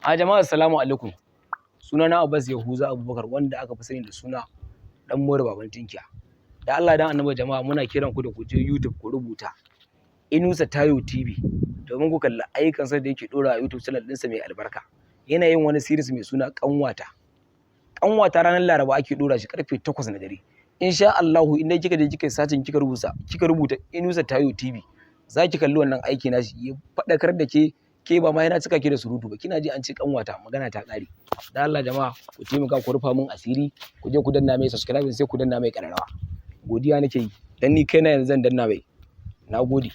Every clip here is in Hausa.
A jama'a assalamu alaikum. Sunana Abbas Yahuza Abubakar wanda aka fi sani da suna Dan Moro Baban Tinkiya. Da Allah dan Annabi jama'a muna kiran ku da ku je YouTube ku rubuta Inusa Tayo TV domin ku kalli ayyukansa da yake dora a YouTube channel ɗinsa mai albarka. Yana yin wani series mai suna Kanwata. Kanwata ranar Laraba ake dora shi karfe 8 na dare. Insha Allah idan kika je kika sacin kika rubuta Inusa Tayo TV za ki kalli wannan aiki nashi ya faɗakar da ke ba ma yana cika ki da surutu ba kina ji an ce kanwata magana ta ƙare. Da Allah jama'a ku taimaka ku rufa min asiri ku je ku danna mai subscribe sai ku danna mai ƙararrawa. Godiya nake yi dan ni kaina yanzu zan danna mai. Nagode.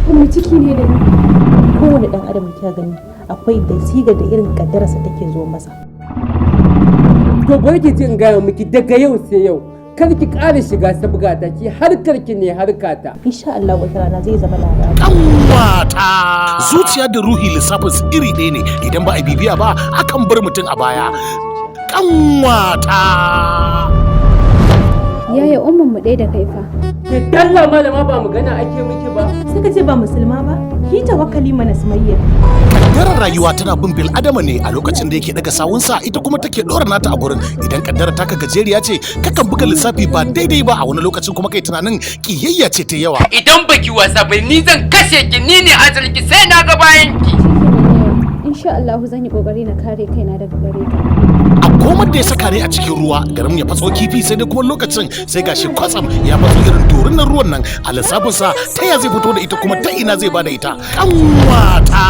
Kuma ciki ne da kowane dan adam ya gani akwai da siga da irin kaddararsa take zo masa. To barki jin gaya miki daga yau sai yau kar ki ƙara shiga sabgata ki harkar ki ne harkata. Insha Allah wata rana zai zama labari. Kanwata zuciya da ruhi lissafin su iri ɗaya ne idan ba a bibiya ba akan bar mutum a baya. Kanwata yaya umman mu ɗaya da kai fa. Ke dalla malama ba magana ake miki ba. Suka ce ba musulma ba ki tawakkali mana Sumayya. kaddarar rayuwa tana bin bil adama ne a lokacin da yake daga sawunsa ita kuma take dora nata a gurin idan kaddara taka gajeriya ce kakan buga lissafi ba daidai ba a wani lokacin kuma kai tunanin kiyayya ce ta yawa idan baki wasa bai ni zan kashe ki ni ne ajalki sai na ga bayan ki insha Allah zan yi kokari na kare kaina daga gare ka a komar da ya saka ne a cikin ruwa garin ya fatso kifi sai dai kuma lokacin sai gashi kwatsam ya fatso irin dorin ruwan nan a lissafinsa ta ya zai fito da ita kuma ta ina zai bada ita kanwata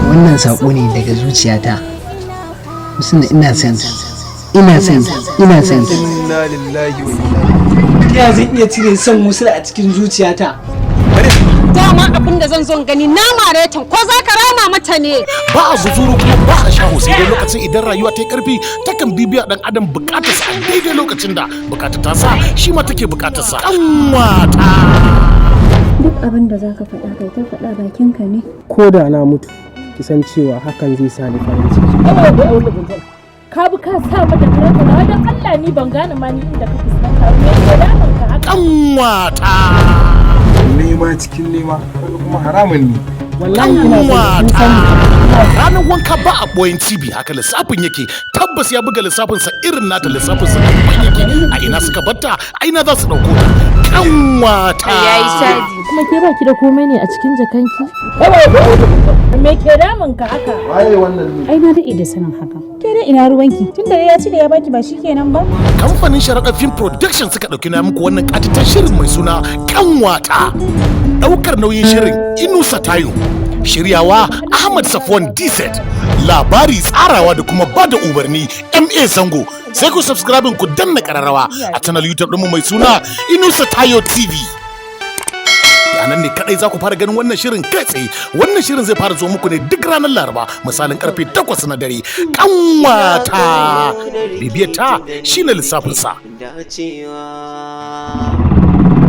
wannan sako ne daga zuciyata musamman ina son Inna lillahi wa inna ya zan iya cire son musul a cikin zuciyata dama abin da zan zo gani na mare ta ko za ka rama mata ne ba a zuzuru kuma ba a shaho sai dai lokacin idan rayuwa ta yi karfi takan bibiya dan adam bukatarsa a daidai lokacin da bukatar ta sa shi ma take bukatarsa kanwata duk abin da zaka faɗa kai ta faɗa bakinka ne Ko da na mutu kisan cewa hakan zai sa ni farin ciki. Ka bi ka sa mata karatu na dan Allah ni ban gane ma ni inda ka fuskanta ne ko da ka haka. kanwata nema cikin nema kuma haramun ne Wallahi ina kanwata ranar wanka ba a boyin cibi haka lissafin yake tabbas ya buga lissafinsa irin nata lissafinsa ban yake a ina suka batta a ina za su dauko ta kanwata Kuma ke baki da komai ne a cikin jakanki? Me ke damun ka haka? waye wannan ne Ai na daɗe da sanin haka. Ke da ina ruwanki? Tunda ya ci da ya baki ba shikenan ba? kamfanin sharaɗa film production suka ɗauki na muku wannan ƙatitar shirin mai suna kanwata ɗaukar nauyin shirin Inusa Tayo shiryawa Ahmad Safwan DZ labari tsarawa da kuma bada umarni MA Zango sai ku subscribe ku danna ƙararrawa a channel YouTube ɗinmu mai suna Inusa Tayo TV a nan ne kadai za ku fara ganin wannan shirin kai tsaye wannan shirin zai fara zo muku ne duk ranar Laraba misalin karfe 8 na dare kanwata bibiyar ta shine lissafinsa dacewa